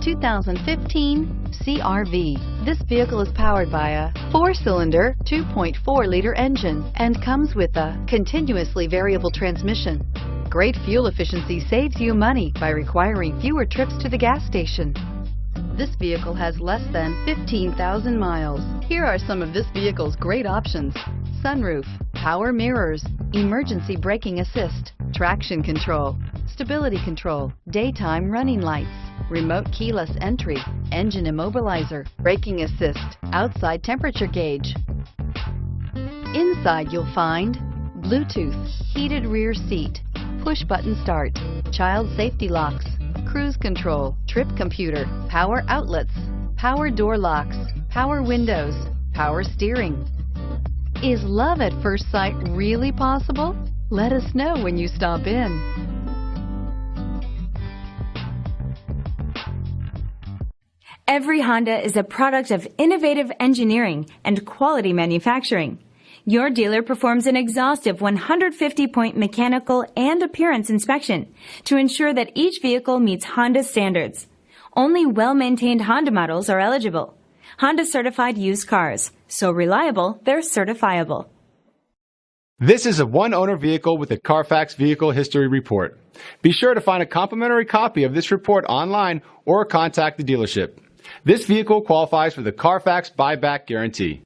2015 CR-V. This vehicle is powered by a 4-cylinder, 2.4-liter engine and comes with a continuously variable transmission. Great fuel efficiency saves you money by requiring fewer trips to the gas station. This vehicle has less than 15,000 miles. Here are some of this vehicle's great options: sunroof, power mirrors, emergency braking assist, traction control, stability control, daytime running lights, remote keyless entry, engine immobilizer, braking assist, outside temperature gauge. Inside you'll find Bluetooth, heated rear seat, push button start, child safety locks, cruise control, trip computer, power outlets, power door locks, power windows, power steering. Is love at first sight really possible? Let us know when you stop in. Every Honda is a product of innovative engineering and quality manufacturing. Your dealer performs an exhaustive 150-point mechanical and appearance inspection to ensure that each vehicle meets Honda standards. Only well-maintained Honda models are eligible. Honda certified used cars, so reliable they're certifiable. This is a one-owner vehicle with a CARFAX Vehicle History Report. Be sure to find a complimentary copy of this report online or contact the dealership. This vehicle qualifies for the CARFAX Buyback Guarantee.